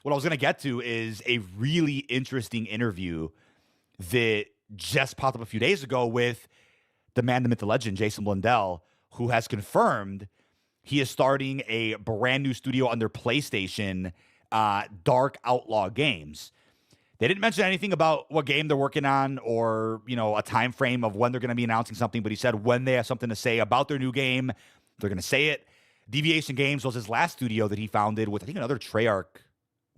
what I was going to get to is a really interesting interview that just popped up a few days ago with the man, the myth, the legend, Jason Blundell, who has confirmed he is starting a brand new studio under PlayStation, Dark Outlaw Games. They didn't mention anything about what game they're working on or, a time frame of when they're going to be announcing something, but he said when they have something to say about their new game, they're going to say it. Deviation Games was his last studio that he founded with, I think, another Treyarch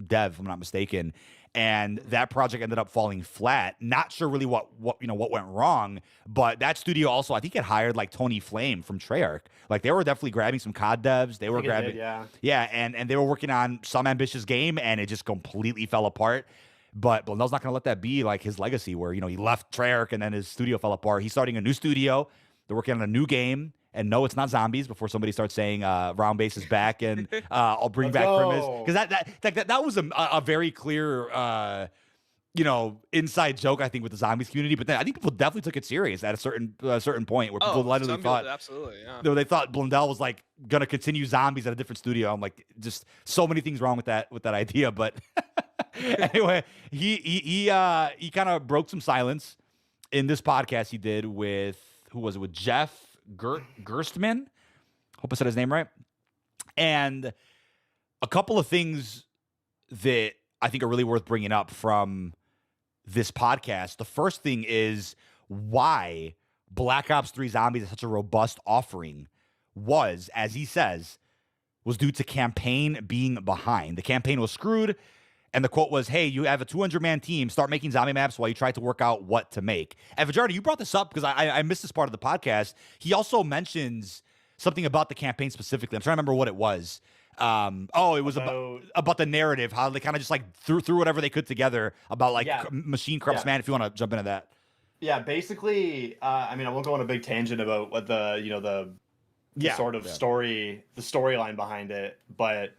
dev, if I'm not mistaken. And that project ended up falling flat. Not sure really what went wrong, but that studio also, I think, it hired like Tony Flame from Treyarch. Like they were definitely grabbing some COD devs. They were grabbing, and they were working on some ambitious game, and it just completely fell apart. But Blundell's not going to let that be like his legacy, where he left Treyarch and then his studio fell apart. He's starting a new studio. They're working on a new game. And no, it's not zombies. Before somebody starts saying round base is back and I'll bring back premise, because that was a very clear inside joke, I think, with the zombies community. But then I think people definitely took it serious at a certain point where people literally thought absolutely, they thought Blundell was like gonna continue zombies at a different studio. I'm like, just so many things wrong with that idea. But anyway, he kind of broke some silence in this podcast he did with, who was it, with Jeff Gerstmann, hope I said his name right. And a couple of things that I think are really worth bringing up from this podcast. The first thing is why Black Ops 3 Zombies is such a robust offering was, as he says, was due to campaign being behind. The campaign was screwed. And the quote was, hey, you have a 200-man team. Start making zombie maps while you try to work out what to make. And Fajardo, you brought this up because I missed this part of the podcast. He also mentions something about the campaign specifically. I'm trying to remember what it was. It was about the narrative, how they kind of just like threw whatever they could together about machine corrupts man. If you want to jump into that. Yeah, basically, I won't go on a big tangent about what the storyline behind it, but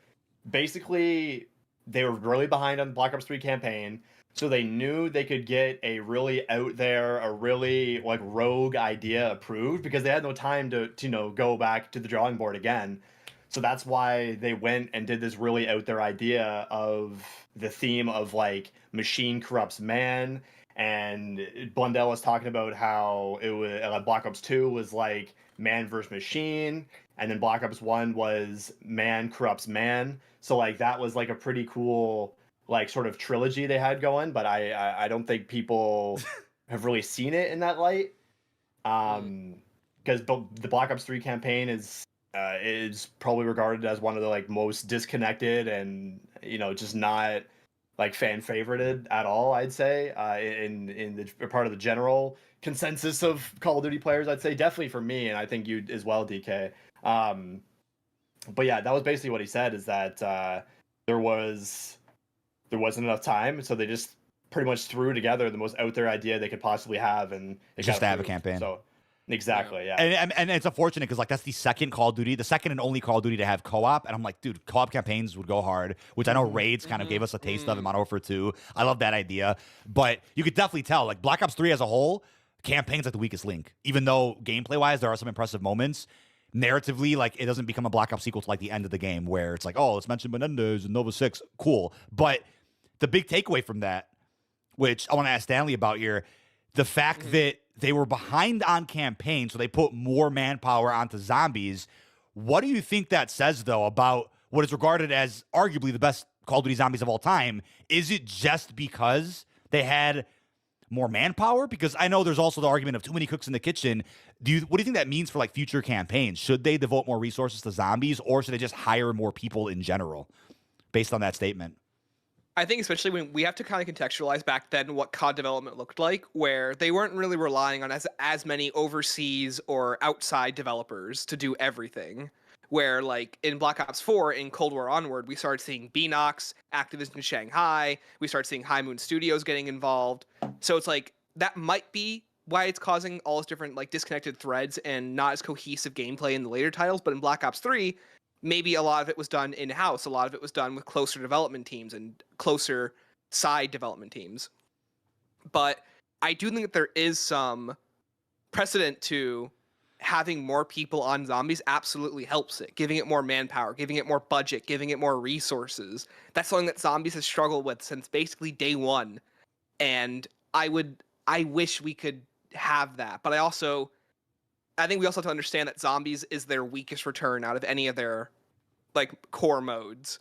basically, they were really behind on the Black Ops 3 campaign, so they knew they could get a really out there, a really like rogue idea approved because they had no time to go back to the drawing board again. So that's why they went and did this really out there idea of the theme of like machine corrupts man. And Blundell was talking about how it was Black Ops 2 was like man versus machine, and then Black Ops 1 was man corrupts man. So like that was like a pretty cool like sort of trilogy they had going, but I don't think people have really seen it in that light. Because the Black Ops 3 campaign is probably regarded as one of the like most disconnected and just not like fan favorited at all, I'd say, in the part of the general consensus of Call of Duty players, I'd say definitely for me, and I think you as well, DK. But yeah, that was basically what he said, is that there wasn't enough time, so they just pretty much threw together the most out there idea they could possibly have, and it just to have a approved. campaign. So exactly, yeah. And it's unfortunate because like that's the second Call of Duty, the second and only Call of Duty to have co-op, and I'm like, dude, co-op campaigns would go hard, which I know Raids kind of gave us a taste of in Modern Warfare 2. I love that idea, but you could definitely tell like Black Ops 3 as a whole, campaign's like the weakest link. Even though gameplay wise there are some impressive moments, narratively, like it doesn't become a Black Ops sequel to like the end of the game where it's like, oh, let's mention Menendez and Nova 6, cool. But the big takeaway from that, which I want to ask Stanley about here, the fact that they were behind on campaign, so they put more manpower onto zombies. What do you think that says, though, about what is regarded as arguably the best Call of Duty Zombies of all time? Is it just because they had more manpower? Because I know there's also the argument of too many cooks in the kitchen. What do you think that means for like future campaigns? Should they devote more resources to zombies, or should they just hire more people in general based on that statement? I think especially when we have to kind of contextualize back then what COD development looked like, where they weren't really relying on as many overseas or outside developers to do everything. Where like in Black Ops 4, in Cold War onward, we started seeing Beanox, Activision Shanghai, we started seeing High Moon Studios getting involved. So it's like that might be why it's causing all these different like disconnected threads and not as cohesive gameplay in the later titles. But in Black Ops 3, maybe a lot of it was done in-house. A lot of it was done with closer development teams and closer side development teams. But I do think that there is some precedent to having more people on zombies absolutely helps it. Giving it more manpower, giving it more budget, giving it more resources. That's something that zombies has struggled with since basically day one. And I wish we could have that. But I think we also have to understand that zombies is their weakest return out of any of their like core modes.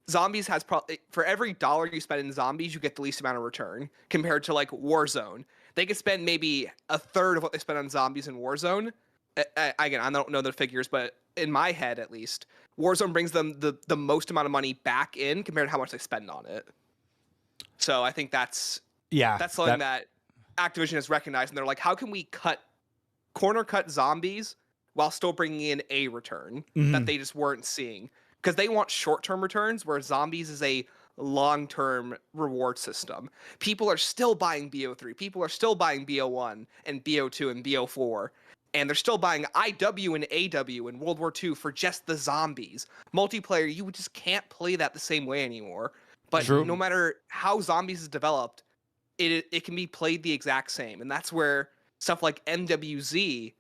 Zombies has probably, for every dollar you spend in zombies, you get the least amount of return compared to like Warzone. They could spend maybe a third of what they spend on zombies in Warzone. Again, I don't know the figures, but in my head at least, Warzone brings them the most amount of money back in compared to how much they spend on it. So I think that's something that Activision has recognized, and they're like, how can we corner cut zombies while still bringing in a return that they just weren't seeing? Because they want short-term returns, where zombies is a long-term reward system. People are still buying BO3. People are still buying BO1 and BO2 and BO4. And they're still buying IW and AW in World War II for just the zombies. Multiplayer, you just can't play that the same way anymore. But no matter how zombies is developed, it can be played the exact same. And that's where stuff like MWZ,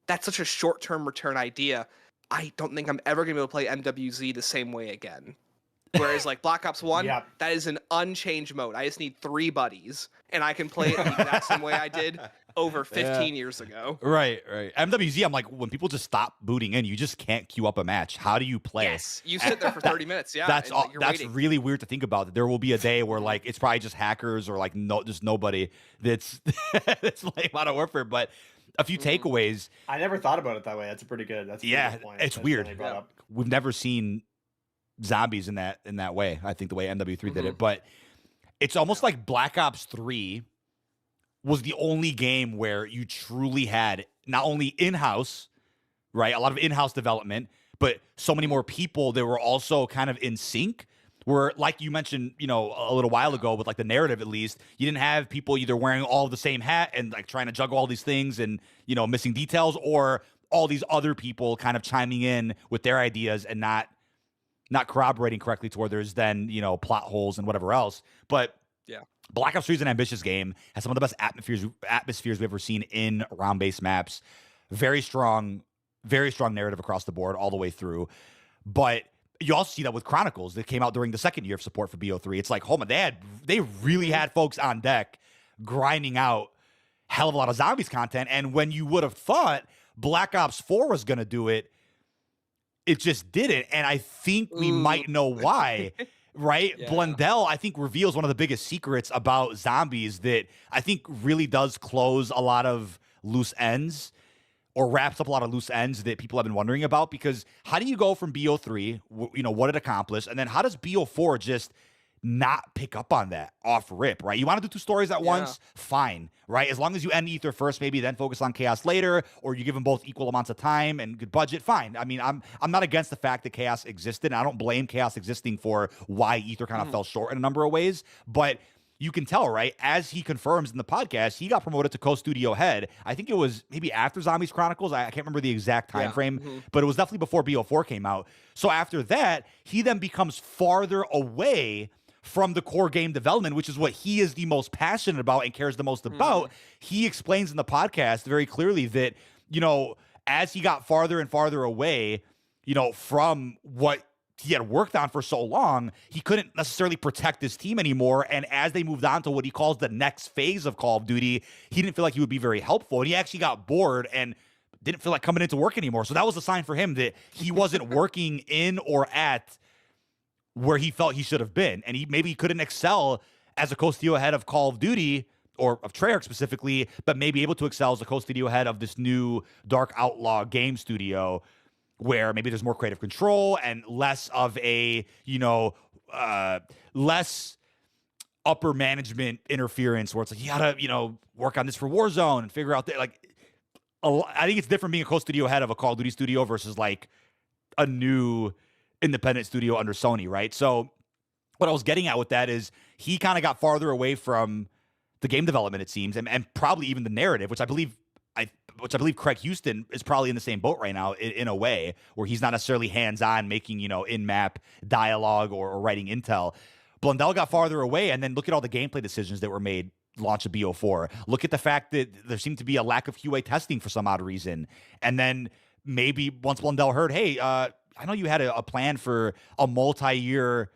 that's such a short-term return idea. I don't think I'm ever going to be able to play MWZ the same way again. Whereas like Black Ops 1, that is an unchanged mode. I just need 3 buddies, and I can play it the exact same way I did over 15 years ago. Right. MWZ, I'm like, when people just stop booting in, you just can't queue up a match. How do you play? Yes, you sit there for 30 minutes, yeah. That's waiting. really weird to think about. That there will be a day where like it's probably just hackers or like just nobody that's playing Modern Warfare. But a few takeaways. I never thought about it that way. That's a pretty good point. It's weird. We've never seen zombies in that way. I think the way MW3 did it, but it's almost like Black Ops 3 was the only game where you truly had not only in-house, right, a lot of in-house development, but so many more people that were also kind of in sync. Where, like you mentioned, a little while ago, with like the narrative at least, you didn't have people either wearing all the same hat and like trying to juggle all these things and missing details, or all these other people kind of chiming in with their ideas and not corroborating correctly to where there's then plot holes and whatever else. But Black Ops 3 is an ambitious game, has some of the best atmospheres we've ever seen in round-based maps. Very strong narrative across the board all the way through. But you also see that with Chronicles that came out during the second year of support for BO3. It's like, they really had folks on deck grinding out hell of a lot of zombies content. And when you would have thought Black Ops 4 was going to do it, it just didn't. And I think we might know why, right? Yeah. Blundell, I think, reveals one of the biggest secrets about zombies that I think really does close a lot of loose ends, or wraps up a lot of loose ends that people have been wondering about. Because how do you go from BO3, what it accomplished, and then how does BO4 just not pick up on that off rip, right? You want to do 2 stories at once? Fine, right? As long as you end Ether first, maybe then focus on Chaos later, or you give them both equal amounts of time and good budget, fine. I mean, I'm not against the fact that Chaos existed, and I don't blame Chaos existing for why Ether kind of fell short in a number of ways, but you can tell, right? As he confirms in the podcast, he got promoted to co-studio head. I think it was maybe after Zombies Chronicles. I can't remember the exact time frame, but it was definitely before BO4 came out. So after that, he then becomes farther away from the core game development, which is what he is the most passionate about and cares the most about. He explains in the podcast very clearly that, as he got farther and farther away, from what he had worked on for so long, he couldn't necessarily protect his team anymore. And as they moved on to what he calls the next phase of Call of Duty, he didn't feel like he would be very helpful. And he actually got bored and didn't feel like coming into work anymore. So that was a sign for him that he wasn't working in or at where he felt he should have been. And he couldn't excel as a co-studio head of Call of Duty, or of Treyarch specifically, but maybe able to excel as a co-studio head of this new Dark Outlaw game studio, where maybe there's more creative control and less of a, less upper management interference, where it's like, you gotta, work on this for Warzone and figure out that, like, I think it's different being a co-studio head of a Call of Duty studio versus like a new independent studio under Sony, right? So what I was getting at with that is he kind of got farther away from the game development, it seems, and probably even the narrative, which I believe Craig Houston is probably in the same boat right now in a way, where he's not necessarily hands-on making, in-map dialogue or writing intel. Blundell got farther away, and then look at all the gameplay decisions that were made launch of BO4. Look at the fact that there seemed to be a lack of QA testing for some odd reason. And then maybe once Blundell heard, hey, I know you had a plan for a multi-year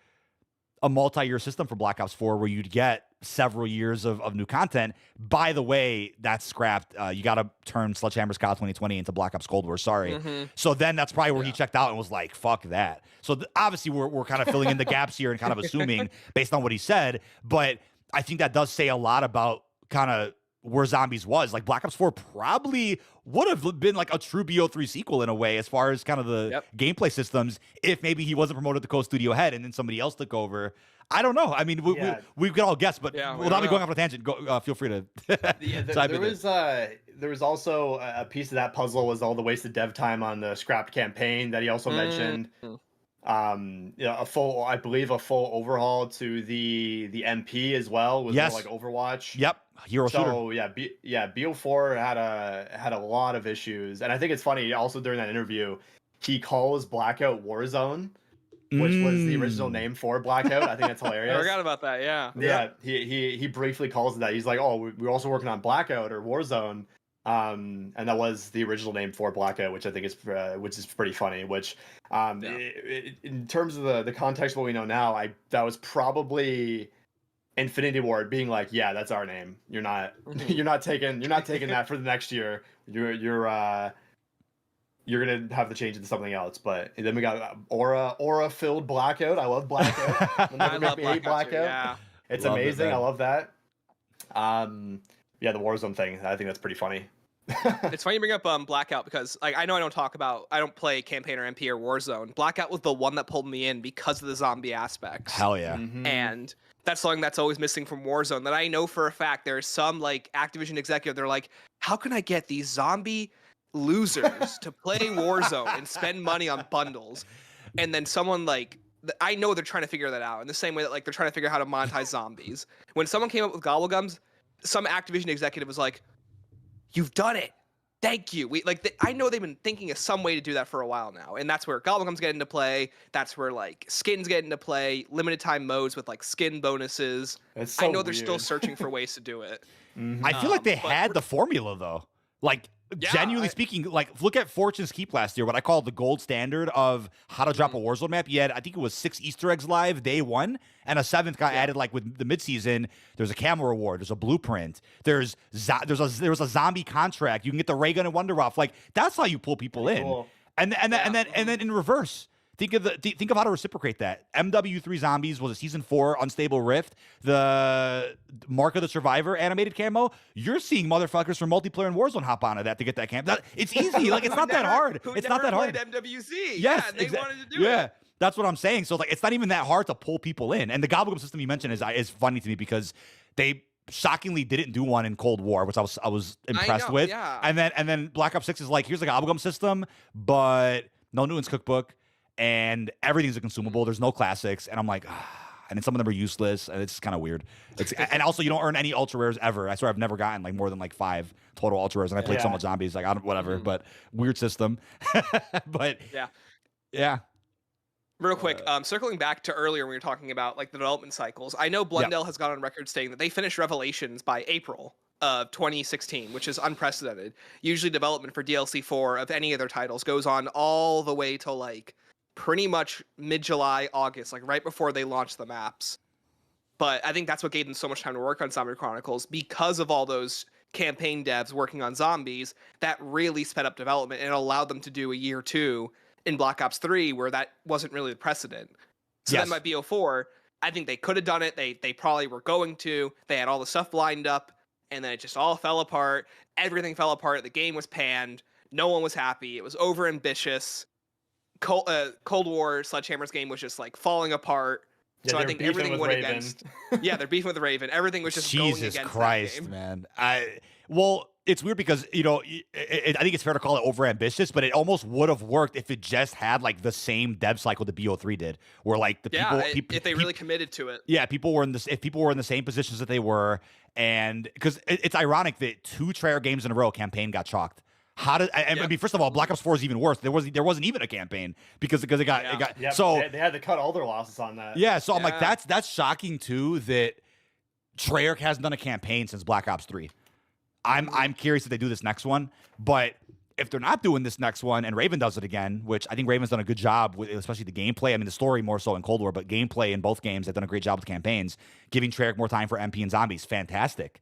system for Black Ops 4 where you'd get several years of new content. By the way, that's scrapped. You got to turn Sledgehammer's COD 2020 into Black Ops Cold War. Sorry. So then that's probably where he checked out and was like, fuck that. So obviously we're kind of filling in the gaps here and kind of assuming based on what he said. But I think that does say a lot about kind of where Zombies was. Like Black Ops 4 probably would have been like a true BO3 sequel in a way, as far as kind of the gameplay systems, if maybe he wasn't promoted to co-studio head and then somebody else took over. I don't know. I mean, we could all guess, but without me going off on a tangent, feel free to there was also a piece of that puzzle was all the wasted dev time on the scrapped campaign that he also mentioned. I believe a full overhaul to the MP as well was more like Overwatch. Yep. Hero shooter. So BO4 had a lot of issues, and I think it's funny. Also during that interview, he calls Blackout Warzone, which was the original name for Blackout. I think that's hilarious. I forgot about that. Yeah. He briefly calls it that. He's like, oh, we're also working on Blackout or Warzone. And that was the original name for Blackout, which I think is pretty funny. Which, in terms of the context of what we know now, that was probably Infinity Ward being like, yeah, that's our name. You're not taking that for the next year. You're gonna have to change it to something else. But then we got aura filled Blackout. I love Blackout. I love Blackout. Yeah. It's amazing. I love that. The Warzone thing. I think that's pretty funny. It's funny you bring up Blackout because I know I don't play campaign or MP or Warzone. Blackout was the one that pulled me in because of the zombie aspects. Hell yeah. And that's something that's always missing from Warzone that I know for a fact. There's some like Activision executive, they're like, how can I get these zombie losers to play Warzone and spend money on bundles? And then someone like, I know they're trying to figure that out in the same way that like they're trying to figure out how to monetize zombies. When someone came up with Gobblegums, some Activision executive was like, you've done it. Thank you. I know they've been thinking of some way to do that for a while now. And that's where Gobblegums get into play. That's where like skins get into play, limited time modes with like skin bonuses. So I know they're still searching for ways to do it. I feel like they had the formula though. Like genuinely speaking, like look at Fortune's Keep last year, what I call the gold standard of how to drop a Warzone map. You had, I think it was 6 Easter eggs live day one, and a 7th got added like with the midseason. There's a camo reward, there's a blueprint, there was a zombie contract. You can get the ray gun and Wonderoff. Like that's how you pull people in. Cool. And then in reverse. Think of how to reciprocate that. MW3 Zombies was a season 4 Unstable Rift. The Mark of the Survivor animated camo. You're seeing motherfuckers from multiplayer and Warzone hop onto that to get that camo. It's easy. Like it's not that hard. It's not that hard. MWC. Yes, they wanted to do it. Yeah, that's what I'm saying. So like, it's not even that hard to pull people in. And the Gobblegum system you mentioned is funny to me because they shockingly didn't do one in Cold War, which I was impressed with. Yeah. And then Black Ops 6 is like, here's the Gobblegum system, but no Newton's cookbook. And everything's a consumable. There's no classics, and I'm like, and then some of them are useless, and it's kind of weird. And also you don't earn any ultra rares ever. I swear I've never gotten like more than like 5 total ultra rares, and I played so much zombies, like I don't whatever. But weird system. But yeah. Real quick, circling back to earlier when we were talking about like the development cycles, I know Blundell has gone on record saying that they finished Revelations by April of 2016, which is unprecedented. Usually development for DLC 4 of any of their titles goes on all the way till like pretty much mid-July, August, like right before they launch the maps. But I think that's what gave them so much time to work on Zombie Chronicles, because of all those campaign devs working on zombies. That really sped up development and allowed them to do a year 2 in Black Ops 3, where that wasn't really the precedent. So then by BO4, I think they could have done it. They probably were going to. They had all the stuff lined up, and then it just all fell apart. Everything fell apart. The game was panned. No one was happy. It was over ambitious. Cold War Sledgehammer's game was just like falling apart. So I think everything went against. They're beefing with Raven. Everything was just going against Christ, that game. Man. It's weird because I think it's fair to call it overambitious, but it almost would have worked if it just had like the same dev cycle the BO3 did, where like the people if they really committed to it. Yeah, if people were in the same positions that they were, and because it's ironic that 2 Treyarch games in a row campaign got chalked. I mean, first of all, Black Ops 4 is even worse. There wasn't even a campaign because it got so they had to cut all their losses on that. Yeah, so I'm like, that's shocking too, that Treyarch hasn't done a campaign since Black Ops 3. I'm curious if they do this next one, but if they're not doing this next one and Raven does it again, which I think Raven's done a good job with, especially the gameplay. I mean, the story more so in Cold War, but gameplay in both games, they've done a great job with campaigns, giving Treyarch more time for MP and zombies. Fantastic.